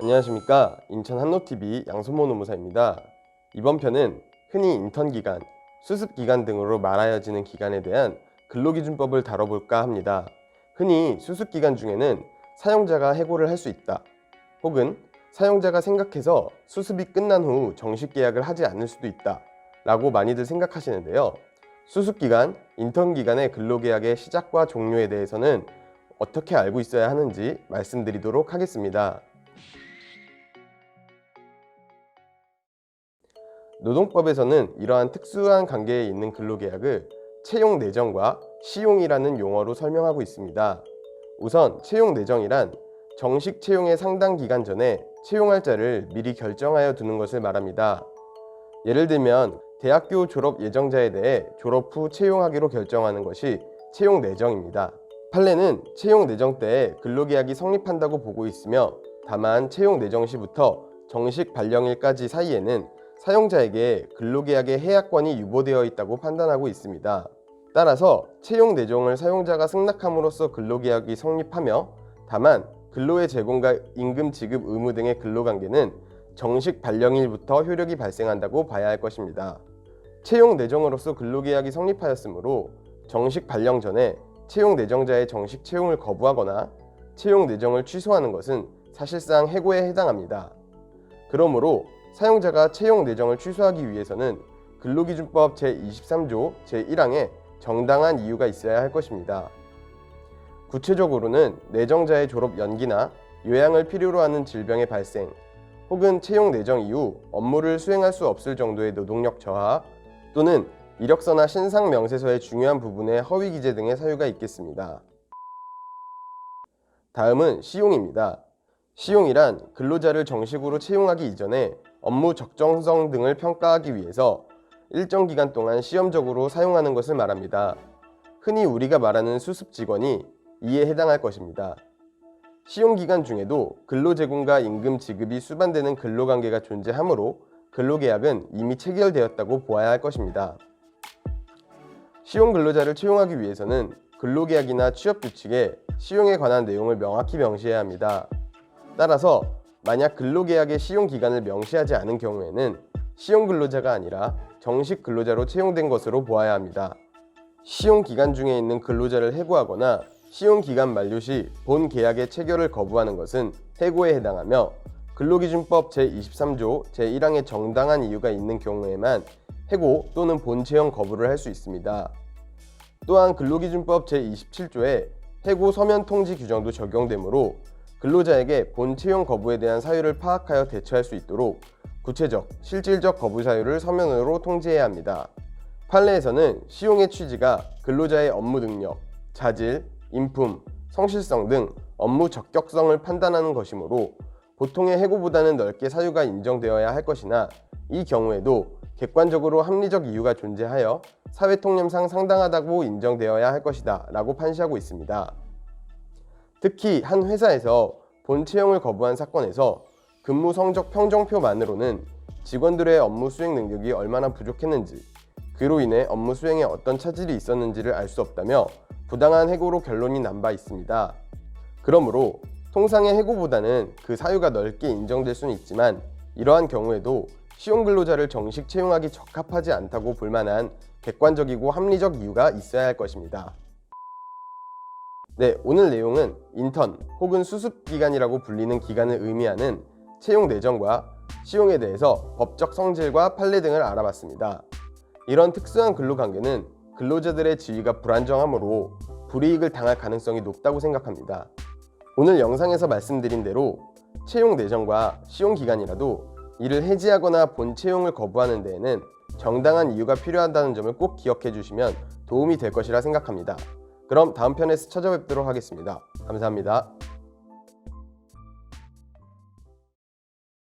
안녕하십니까. 인천 한노TV 양소모 노무사입니다. 이번 편은 흔히 인턴 기간, 수습 기간 등으로 말하여지는 기간에 대한 근로기준법을 다뤄볼까 합니다. 흔히 수습 기간 중에는 사용자가 해고를 할 수 있다, 혹은 사용자가 생각해서 수습이 끝난 후 정식 계약을 하지 않을 수도 있다 라고 많이들 생각하시는데요. 수습 기간, 인턴 기간의 근로계약의 시작과 종료에 대해서는 어떻게 알고 있어야 하는지 말씀드리도록 하겠습니다. 노동법에서는 이러한 특수한 관계에 있는 근로계약을 채용 내정과 시용이라는 용어로 설명하고 있습니다. 우선 채용 내정이란 정식 채용의 상당 기간 전에 채용할 자를 미리 결정하여 두는 것을 말합니다. 예를 들면 대학교 졸업 예정자에 대해 졸업 후 채용하기로 결정하는 것이 채용 내정입니다. 판례는 채용 내정 때에 근로계약이 성립한다고 보고 있으며, 다만 채용 내정 시부터 정식 발령일까지 사이에는 사용자에게 근로계약의 해약권이 유보되어 있다고 판단하고 있습니다. 따라서 채용 내정을 사용자가 승낙함으로써 근로계약이 성립하며, 다만 근로의 제공과 임금 지급 의무 등의 근로관계는 정식 발령일부터 효력이 발생한다고 봐야 할 것입니다. 채용 내정으로서 근로계약이 성립하였으므로 정식 발령 전에 채용 내정자의 정식 채용을 거부하거나 채용 내정을 취소하는 것은 사실상 해고에 해당합니다. 그러므로 사용자가 채용 내정을 취소하기 위해서는 근로기준법 제23조 제1항에 정당한 이유가 있어야 할 것입니다. 구체적으로는 내정자의 졸업 연기나 요양을 필요로 하는 질병의 발생, 혹은 채용 내정 이후 업무를 수행할 수 없을 정도의 노동력 저하, 또는 이력서나 신상 명세서의 중요한 부분에 허위 기재 등의 사유가 있겠습니다. 다음은 시용입니다. 시용이란 근로자를 정식으로 채용하기 이전에 업무 적정성 등을 평가하기 위해서 일정 기간 동안 시험적으로 사용하는 것을 말합니다. 흔히 우리가 말하는 수습 직원이 이에 해당할 것입니다. 시용 기간 중에도 근로제공과 임금 지급이 수반되는 근로관계가 존재하므로 근로계약은 이미 체결되었다고 보아야 할 것입니다. 시용 근로자를 채용하기 위해서는 근로계약이나 취업규칙에 시용에 관한 내용을 명확히 명시해야 합니다. 따라서 만약 근로계약의 시용 기간을 명시하지 않은 경우에는 시용 근로자가 아니라 정식 근로자로 채용된 것으로 보아야 합니다. 시용 기간 중에 있는 근로자를 해고하거나 시용 기간 만료 시 본 계약의 체결을 거부하는 것은 해고에 해당하며, 근로기준법 제23조 제1항에 정당한 이유가 있는 경우에만 해고 또는 본 채용 거부를 할 수 있습니다. 또한 근로기준법 제27조에 해고 서면 통지 규정도 적용되므로 근로자에게 본 채용 거부에 대한 사유를 파악하여 대처할 수 있도록 구체적, 실질적 거부 사유를 서면으로 통지해야 합니다. 판례에서는 시용의 취지가 근로자의 업무 능력, 자질, 인품, 성실성 등 업무 적격성을 판단하는 것이므로 보통의 해고보다는 넓게 사유가 인정되어야 할 것이나, 이 경우에도 객관적으로 합리적 이유가 존재하여 사회통념상 상당하다고 인정되어야 할 것이다 라고 판시하고 있습니다. 특히 한 회사에서 본 채용을 거부한 사건에서 근무 성적 평정표만으로는 직원들의 업무 수행 능력이 얼마나 부족했는지, 그로 인해 업무 수행에 어떤 차질이 있었는지를 알 수 없다며 부당한 해고로 결론이 난 바 있습니다. 그러므로 통상의 해고보다는 그 사유가 넓게 인정될 수는 있지만, 이러한 경우에도 시용 근로자를 정식 채용하기 적합하지 않다고 볼 만한 객관적이고 합리적 이유가 있어야 할 것입니다. 네, 오늘 내용은 인턴 혹은 수습기간이라고 불리는 기간을 의미하는 채용 내정과 시용에 대해서 법적 성질과 판례 등을 알아봤습니다. 이런 특수한 근로관계는 근로자들의 지위가 불안정하므로 불이익을 당할 가능성이 높다고 생각합니다. 오늘 영상에서 말씀드린 대로 채용 내정과 시용 기간이라도 이를 해지하거나 본 채용을 거부하는 데에는 정당한 이유가 필요하다는 점을 꼭 기억해 주시면 도움이 될 것이라 생각합니다. 그럼 다음 편에서 찾아뵙도록 하겠습니다. 감사합니다.